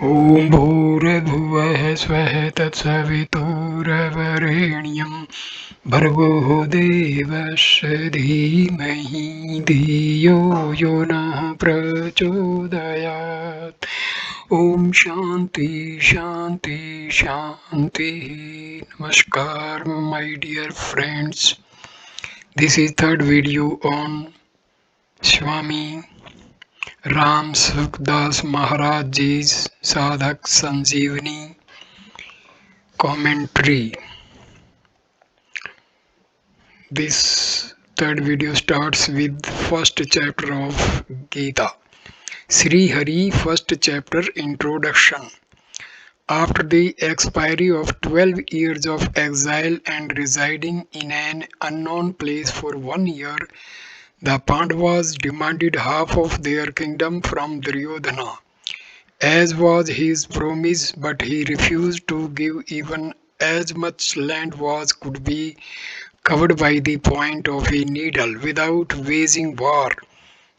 ॐ भूर्भुवः स्वः तत्सवितुर्वरेण्यं भर्गो देवस्य धीमहि धियो यो नः प्रचोदयात्। ॐ शान्ति शान्ति शान्तिः. Namaskar, my dear friends. This is third video on Swami Ramsukhdasji Maharaj's Sadhaka Sanjivani commentary. This third video starts with first chapter of Gita. Sri Hari first chapter introduction. After the expiry of 12 years of exile and residing in an unknown place for 1 year, the Pandavas demanded half of their kingdom from Duryodhana, as was his promise, but he refused to give even as much land as could be covered by the point of a needle without waging war.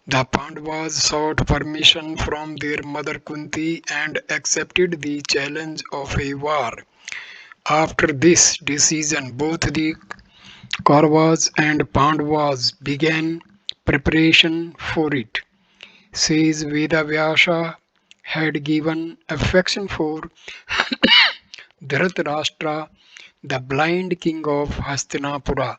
The Pandavas sought permission from their mother Kunti and accepted the challenge of a war. After this decision, both the Kauravas and Pandavas began preparation for it. Says Vedavyasa had given affection for Dhritarashtra, the blind king of Hastinapura.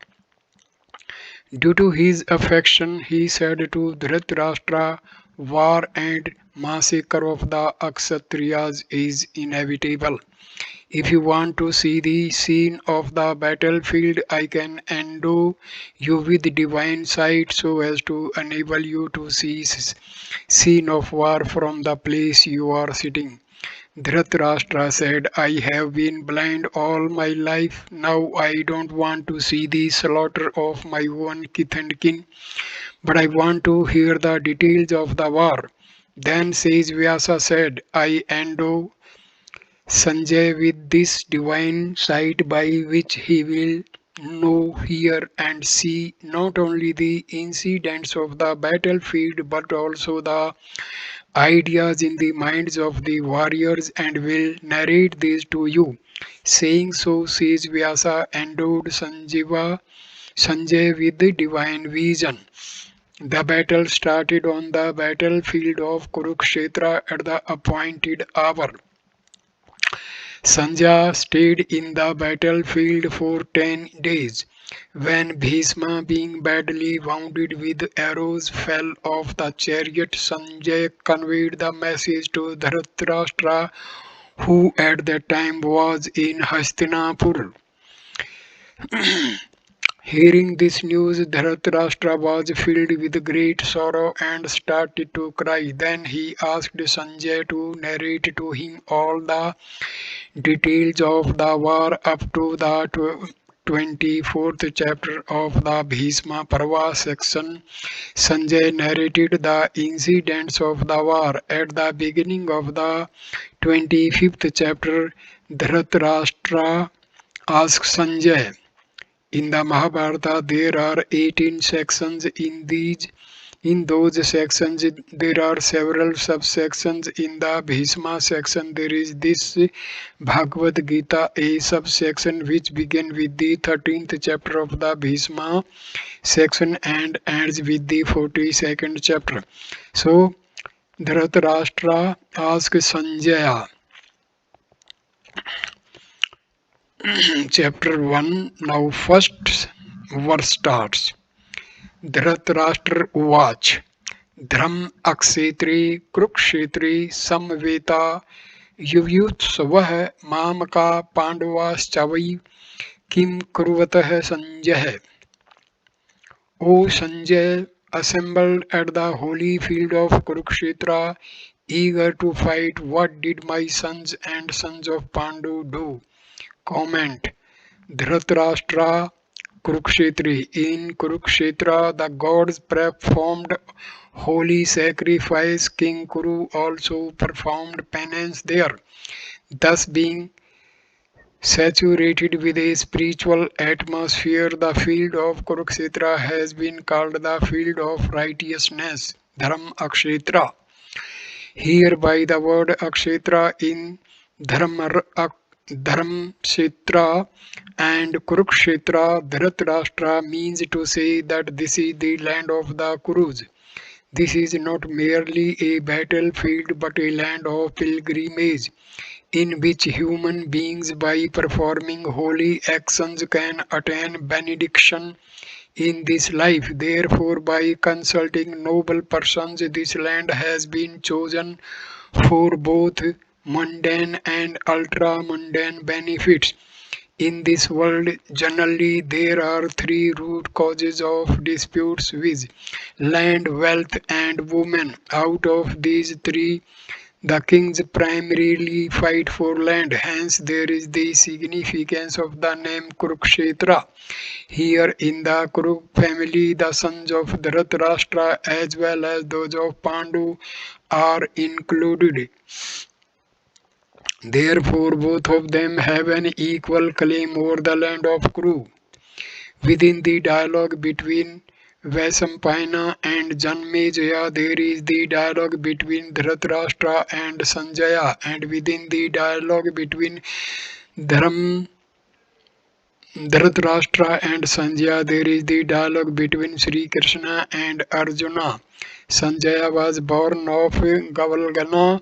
Due to his affection, he said to Dhritarashtra, war and massacre of the Kshatriyas is inevitable. If you want to see the scene of the battlefield, I can endow you with divine sight so as to enable you to see scene of war from the place you are sitting. Dhritarashtra said, I have been blind all my life. Now I don't want to see the slaughter of my own kith and kin, but I want to hear the details of the war. Then says Vyasa said, I endow Sanjay with this divine sight by which he will know, hear, and see not only the incidents of the battlefield but also the ideas in the minds of the warriors and will narrate these to you. Saying so, says Vyasa endowed Sanjay with the divine vision. The battle started on the battlefield of Kurukshetra at the appointed hour. Sanjay stayed in the battlefield for 10 days. When Bhishma, being badly wounded with arrows, fell off the chariot, Sanjay conveyed the message to Dhritarashtra, who at that time was in Hastinapur. Hearing this news, Dhritarashtra was filled with great sorrow and started to cry. Then he asked Sanjay to narrate to him all the details of the war up to the 24th chapter of the Bhishma Parva section. Sanjay narrated the incidents of the war. At the beginning of the 25th chapter, Dhritarashtra asked Sanjay, in the Mahabharata, there are 18 sections. In those sections, there are several subsections. In the Bhishma section, there is this Bhagavad Gita, a subsection which begins with the 13th chapter of the Bhishma section and ends with the 42nd chapter. So, Dhritarashtra asked Sanjaya, chapter 1, now first verse starts. Dhritarashtra Uvach Dhram Akshetri Kurukshetri Samveta Yuvyutsavah Mamaka Pandavaschavai Kim Kurvatah Sanjay. O Sanjay, assembled at the holy field of Kurukshetra, eager to fight, what did my sons and sons of Pandu do? Comment. Dhritarashtra Kurukshetri. In Kurukshetra, the gods performed holy sacrifice. King Kuru also performed penance there. Thus, being saturated with a spiritual atmosphere, the field of Kurukshetra has been called the field of righteousness, Dharam Akshetra. Hereby the word Akshetra in Dharamkshetra and Kurukshetra Dhritarashtra means to say that this is the land of the Kurus. This is not merely a battlefield but a land of pilgrimage in which human beings by performing holy actions can attain benediction in this life. Therefore, by consulting noble persons, this land has been chosen for both mundane and ultra mundane benefits. In this world, generally, there are three root causes of disputes with land, wealth, and women. Out of these three, the kings primarily fight for land, hence there is the significance of the name Kurukshetra. Here in the Kuru family, the sons of Dhritarashtra as well as those of Pandu are included. Therefore, both of them have an equal claim over the land of Kuru. Within the dialogue between Vaisampayana and Janmejaya, there is the dialogue between Dhritarashtra and Sanjaya, and within the dialogue between Dharam, Dhritarashtra and Sanjaya, there is the dialogue between Sri Krishna and Arjuna. Sanjaya was born of Gavalgana.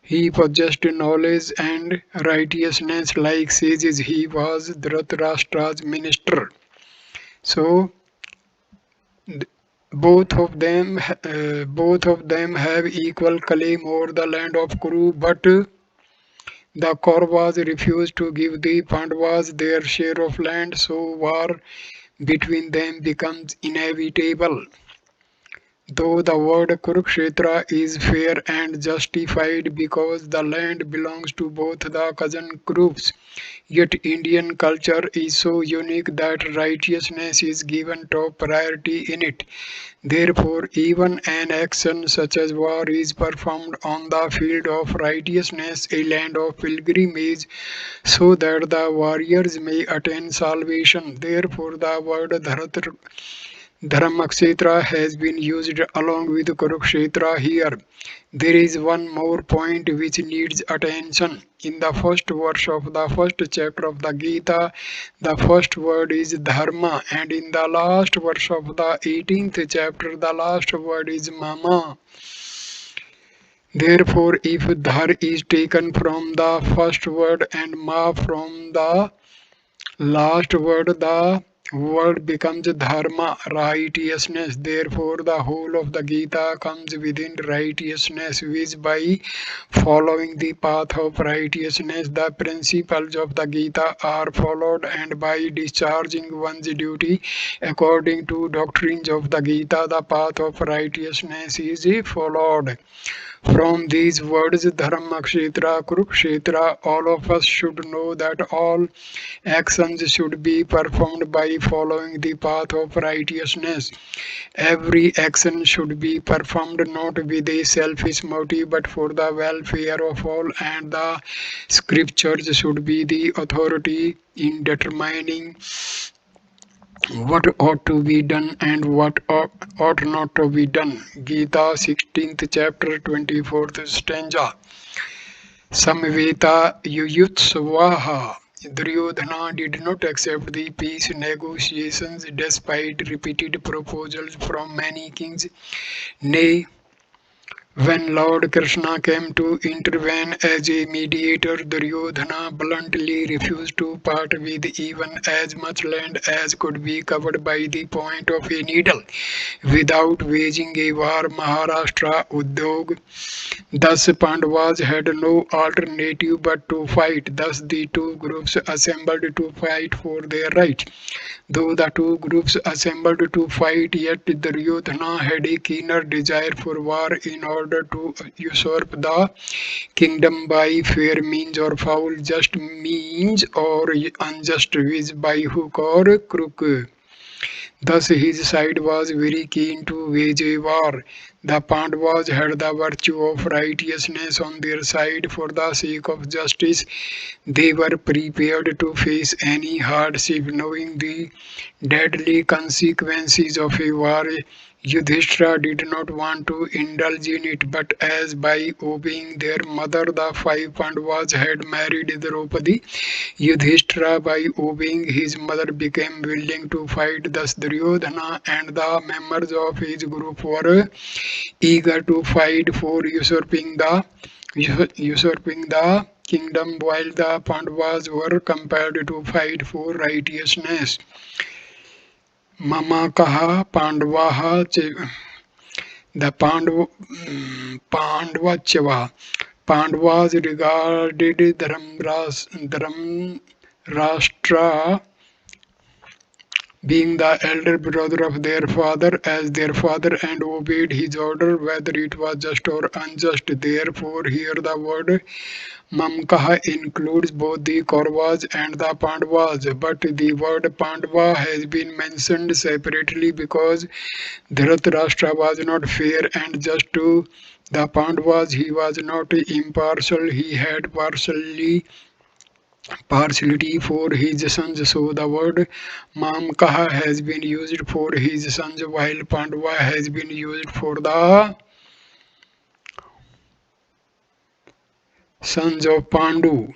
He possessed knowledge and righteousness like sages. He was Dhritarashtra's minister. So both of them have equal claim over the land of Kuru, but the Kauravas refused to give the Pandavas their share of land, so war between them becomes inevitable. Though the word Kurukshetra is fair and justified because the land belongs to both the cousin groups, yet Indian culture is so unique that righteousness is given top priority in it. Therefore, even an action such as war is performed on the field of righteousness, a land of pilgrimage, so that the warriors may attain salvation. Therefore, the word Dharamkshetra has been used along with Kurukshetra here. There is one more point which needs attention. In the first verse of the first chapter of the Gita, the first word is Dharma, and in the last verse of the 18th chapter, the last word is Mama. Therefore, if Dhar is taken from the first word and Ma from the last word, the word becomes dharma, righteousness. Therefore, the whole of the Gita comes within righteousness, which by following the path of righteousness, the principles of the Gita are followed, and by discharging one's duty according to doctrines of the Gita, the path of righteousness is followed. From these words, Dharamkshetra, Kurukshetra, all of us should know that all actions should be performed by following the path of righteousness. Every action should be performed not with a selfish motive but for the welfare of all, and the scriptures should be the authority in determining what ought to be done and what ought not to be done. Gita 16th chapter 24th stanza. Samveta Yuyutsvaha. Duryodhana did not accept the peace negotiations despite repeated proposals from many kings. Nay, when Lord Krishna came to intervene as a mediator, Duryodhana bluntly refused to part with even as much land as could be covered by the point of a needle without waging a war. Maharashtra Uddhog. Thus Pandavas had no alternative but to fight. Thus the two groups assembled to fight for their right. Though the two groups assembled to fight, yet Duryodhana had a keener desire for war in order to usurp the kingdom by fair means or foul, just means or unjust, which by hook or crook. Thus his side was very keen to wage a war. The Pandavas had the virtue of righteousness on their side. For the sake of justice, they were prepared to face any hardship, knowing the deadly consequences of a war. Yudhishthira did not want to indulge in it, but as by obeying their mother the 5 Pandavas had married Draupadi, Yudhishthira by obeying his mother became willing to fight. Thus Duryodhana and the members of his group were eager to fight for usurping the kingdom, while the Pandavas were compelled to fight for righteousness. Mama kaha Pandavaha the Pandavachava. Pandavas regarded Dhramrashtra, being the elder brother of their father, as their father and obeyed his order, whether it was just or unjust. Therefore, here the word Mamkaha includes both the Kauravas and the Pandavas, but the word Pandava has been mentioned separately because Dhritarashtra was not fair and just to the Pandavas. He was not impartial, he had partiality for his sons. So the word Mamkaha has been used for his sons, while Pandava has been used for the sons of Pandu.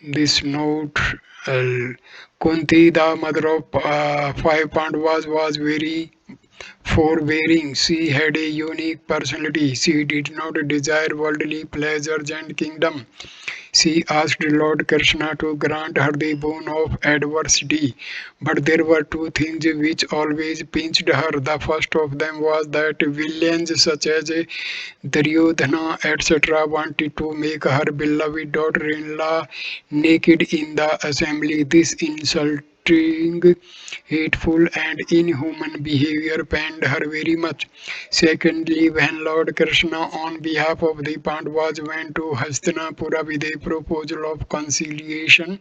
This note, Kunti, the mother of 5 Pandavas, was very forbearing. She had a unique personality. She did not desire worldly pleasures and kingdom. She asked Lord Krishna to grant her the boon of adversity. But there were two things which always pinched her. The first of them was that villains such as Duryodhana, etc., wanted to make her beloved daughter-in-law naked in the assembly. This insulting, hateful, and inhuman behavior pained her very much. Secondly, when Lord Krishna, on behalf of the Pandavas, went to Hastinapura with a proposal of conciliation,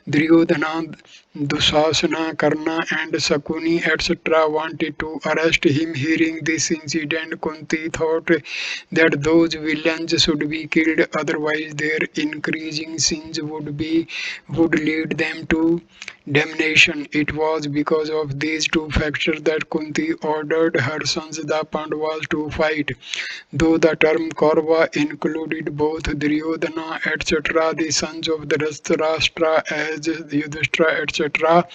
Duryodhana, Dusasana, Karna, and Sakuni, etc., wanted to arrest him. Hearing this incident, Kunti thought that those villains should be killed, otherwise their increasing sins would lead them to damnation. It was because of these two factors that Kunti ordered her sons, the Pandavas, to fight. Though the term Kaurava included both Duryodhana, etc., the sons of Dhritarashtra, as Yudhishthira, etc.,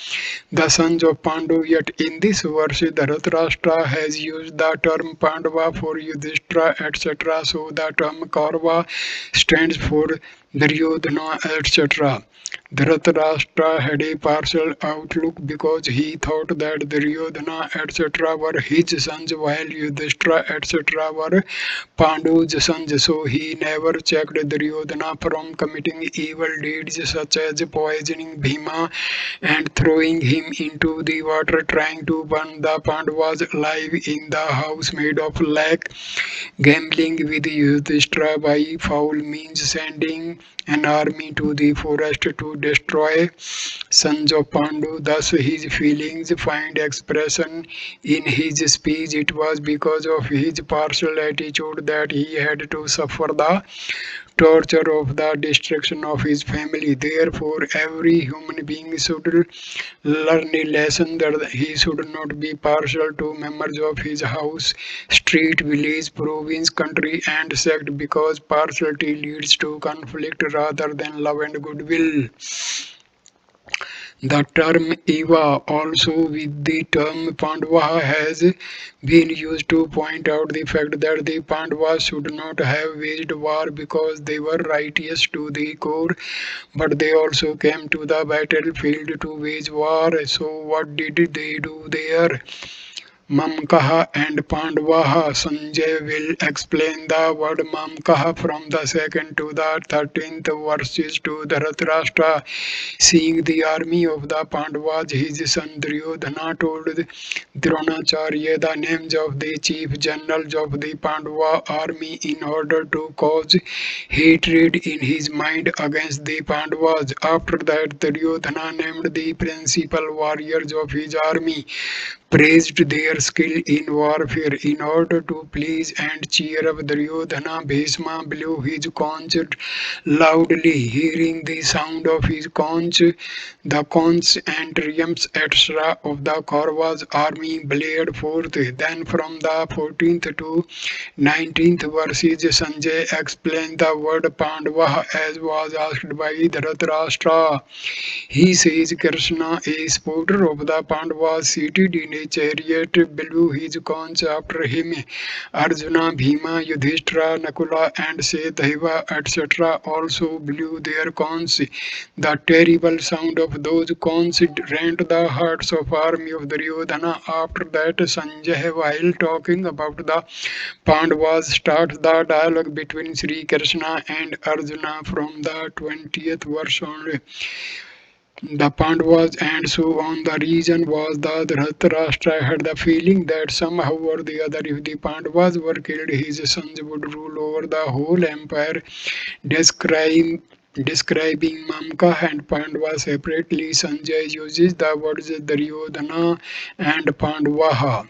the sons of Pandu, yet in this verse Dhritarashtra has used the term Pandava for Yudhishthira, etc., so the term Kaurava stands for Duryodhana, etc. Dhritarashtra had a partial outlook because he thought that Duryodhana, etc., were his sons, while Yudhishthira, etc., were Pandu's sons. So he never checked Duryodhana from committing evil deeds such as poisoning Bhima and throwing him into the water, trying to burn the Pandavas alive in the house made of lac, gambling with Yudhishthira by foul means, sending an army to the forest to destroy sons of Pandu. Thus his feelings find expression in his speech. It was because of his partial attitude that he had to suffer the torture of the destruction of his family. Therefore, every human being should learn a lesson that he should not be partial to members of his house, street, village, province, country, and sect, because partiality leads to conflict rather than love and goodwill. The term Eva, also with the term Pandava, has been used to point out the fact that the Pandavas should not have waged war because they were righteous to the core, but they also came to the battlefield to wage war. So what did they do there? Mamkaha and Pandavaha. Sanjay will explain the word Mamkaha from the 2nd to the 13th verses to Dhritarashtra. Seeing the army of the Pandavas, his son Duryodhana told Dronacharya the names of the chief generals of the Pandava army in order to cause hatred in his mind against the Pandavas. After that, Duryodhana named the principal warriors of his army. praised their skill in warfare. In order to please and cheer up Duryodhana, Bhishma blew his conch loudly. Hearing the sound of his conch, the conch and triumphs, etc., of the Kauravas army blared forth. Then from the 14th to 19th verses, Sanjay explained the word Pandava as was asked by Dhritarashtra. He says Krishna, a supporter of the Pandavas, seated in a chariot, blew his conch after him. Arjuna, Bhima, Yudhishthira, Nakula, and Sahadeva, etc., also blew their conchs. The terrible sound of those conchs rent the hearts of army of Duryodhana. After that, Sanjay, while talking about the Pandavas, starts the dialogue between Sri Krishna and Arjuna from the 20th verse only. The Pandavas and so on. The reason was that Dhritarashtra had the feeling that somehow or the other, if the Pandavas were killed, his sons would rule over the whole empire. Describing Mamka and Pandava separately, Sanjay uses the words Duryodhana and Pandavaha.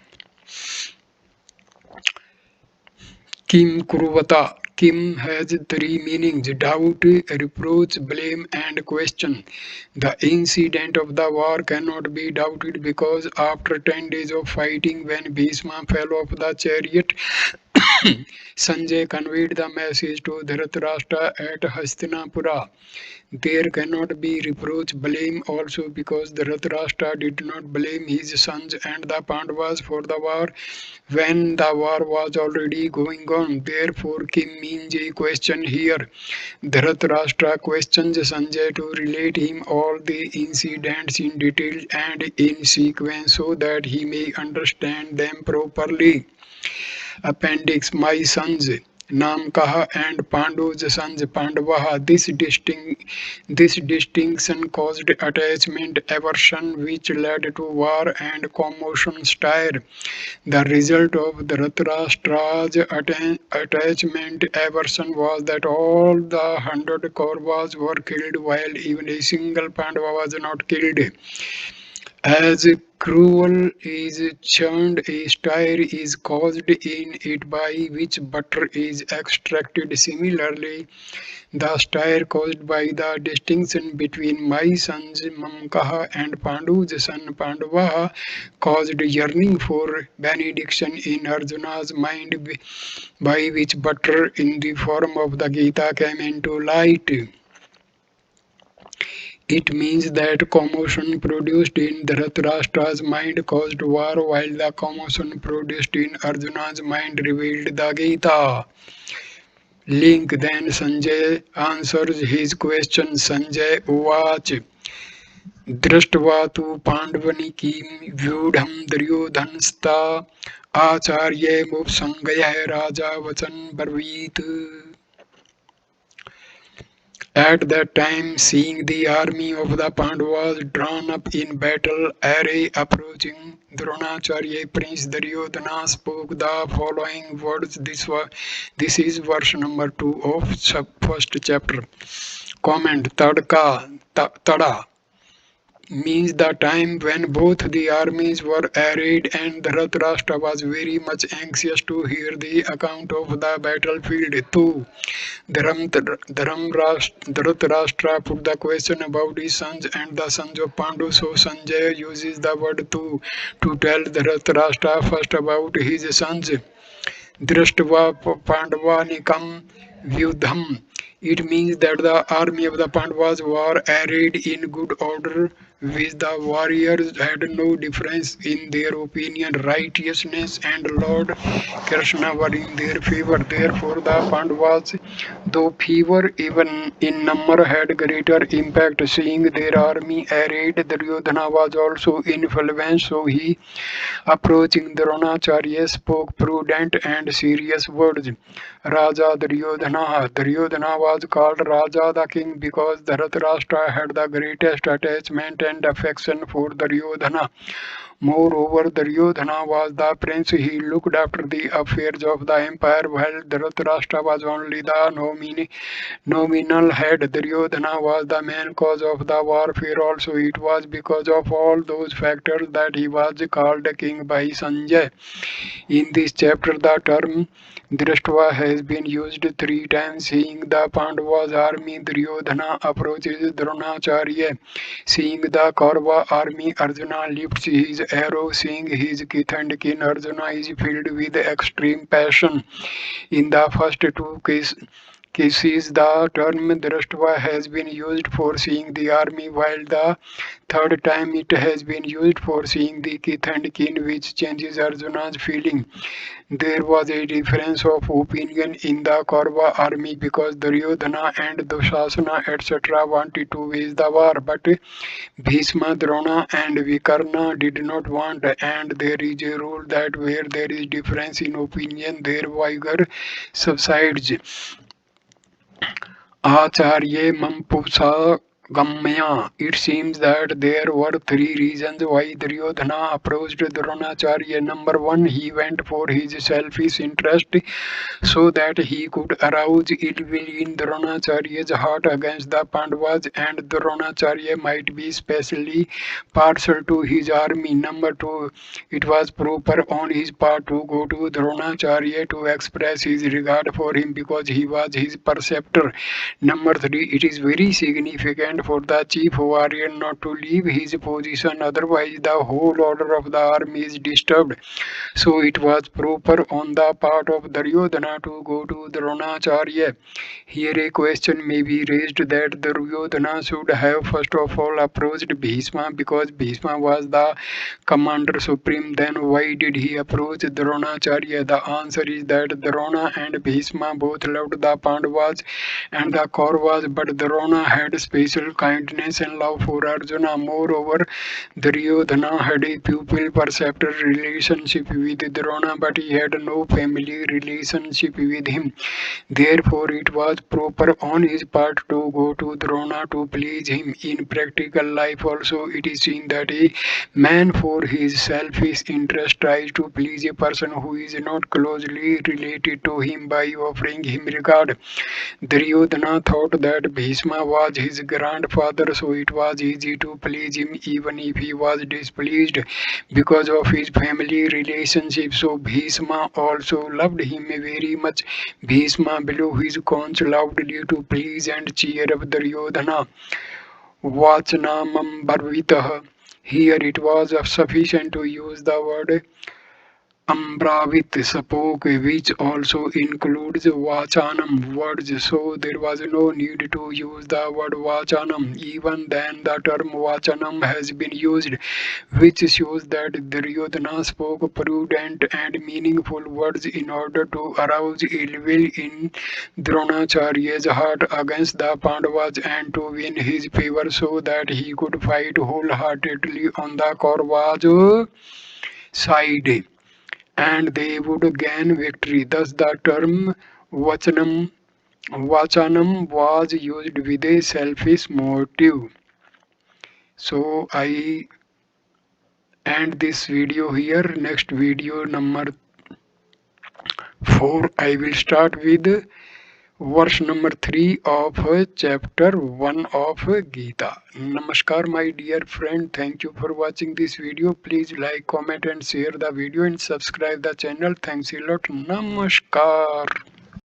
Kim Kuruvata. Kim has three meanings: doubt, reproach, blame, and question. The incident of the war cannot be doubted because after 10 days of fighting, when Bhishma fell off the chariot, Sanjay conveyed the message to Dhritarashtra at Hastinapura. There cannot be reproach, blame also because Dhritarashtra did not blame his sons and the Pandavas for the war when the war was already going on. Therefore, Kim means a question here. Dhritarashtra questions Sanjay to relate him all the incidents in detail and in sequence so that he may understand them properly. Appendix: My sons Namkaha and Pandu's sons Pandavaha. This distinction caused attachment aversion which led to war and commotion stir. The result of Dhritarashtra's attachment aversion was that all the 100 Kauravas were killed while even a single Pandava was not killed. As cruel is churned, a stir is caused in it by which butter is extracted. Similarly, the stir caused by the distinction between my sons Mamkaha and Pandu's son Pandavaha caused yearning for benediction in Arjuna's mind, by which butter in the form of the Gita came into light. It means that commotion produced in Dhritarashtra's mind caused war, while the commotion produced in Arjuna's mind revealed the Gita. Link. Then Sanjay answers his question. Sanjay Uvach. दृष्ट्वा तु पाण्डवनिकीं व्यूढं दुर्योधनस्ता आचार्यमुपसंगयः राजा वचन ब्रवीत्. At that time, seeing the army of the Pandavas drawn up in battle array approaching, Dronacharya Prince Duryodhana spoke the following words. This is verse number 2 of first chapter. Comment: Tada means the time when both the armies were arrayed, and Dhritarashtra was very much anxious to hear the account of the battlefield. 2. Dhritarashtra put the question about his sons and the sons of Pandu, so Sanjay uses the word to tell Dhritarashtra first about his sons. Drashtva Pandavanikam Vyudham. It means that the army of the Pandavas were arrayed in good order, which the warriors had no difference in their opinion. Righteousness and Lord Krishna were in their favor. Therefore, the Pandavas, though fewer even in number, had greater impact. Seeing their army arrayed, Duryodhana was also influenced, so he, approaching Dronacharya, spoke prudent and serious words. Raja Duryodhana. Duryodhana was called Raja the king because Dhritarashtra had the greatest attachment and and affection for Duryodhana. Moreover, Duryodhana was the prince. He looked after the affairs of the empire, while Dhritarashtra was only the nominal head. Duryodhana was the main cause of the warfare also. It was because of all those factors that he was called king by Sanjay. In this chapter, the term Drashtva has been used 3 times. Seeing the Pandavas' army, Duryodhana approaches Dronacharya. Seeing the Kaurava army, Arjuna lifts his arrow. Seeing his kith and kin, Arjuna is filled with extreme passion. In the first two cases, the term Drashtva has been used for seeing the army, while the third time it has been used for seeing the kith and kin, which changes Arjuna's feeling. There was a difference of opinion in the Kaurava army because Duryodhana and Dushasana etc. wanted to wage the war, but Bhishma, Drona and Vikarna did not want, and there is a rule that where there is difference in opinion, their vigor subsides. Acharya Mampusa Gamya. It seems that there were 3 reasons why Duryodhana approached Dronacharya. Number 1, he went for his selfish interest so that he could arouse ill will in Dronacharya's heart against the Pandavas, and Dronacharya might be specially partial to his army. Number 2, it was proper on his part to go to Dronacharya to express his regard for him because he was his preceptor. Number 3, it is very significant for the chief warrior not to leave his position, otherwise the whole order of the army is disturbed. So it was proper on the part of Duryodhana to go to Dronacharya. Here a question may be raised that Duryodhana should have first of all approached Bhishma because Bhishma was the commander supreme. Then why did he approach Dronacharya? The answer is that Drona and Bhishma both loved the Pandavas and the Kauravas, but Drona had special kindness and love for Arjuna. Moreover, Duryodhana had a pupil-preceptor relationship with Drona, but he had no family relationship with him. Therefore, it was proper on his part to go to Drona to please him. In practical life also, it is seen that a man for his selfish interest tries to please a person who is not closely related to him by offering him regard. Duryodhana thought that Bhishma was his grandfather, so it was easy to please him even if he was displeased because of his family relationship. So Bhishma also loved him very much. Bhishma blew his conch loudly to please and cheer up Duryodhana. Vachanamam Bharvitah. Here it was sufficient to use the word Ambravit spoke, which also includes Vachanam words, so there was no need to use the word Vachanam. Even then, the term Vachanam has been used, which shows that Duryodhana spoke prudent and meaningful words in order to arouse ill will in Dronacharya's heart against the Pandavas and to win his favor so that he could fight wholeheartedly on the Kauravas' side and they would gain victory. Thus, the term Vachanam was used with a selfish motive. So, I end this video here. Next video number 4, I will start with verse number 3 of chapter 1 of Gita. Namaskar my dear friend, thank you for watching this video. Please like, comment and share the video and subscribe the channel. Thanks a lot. Namaskar.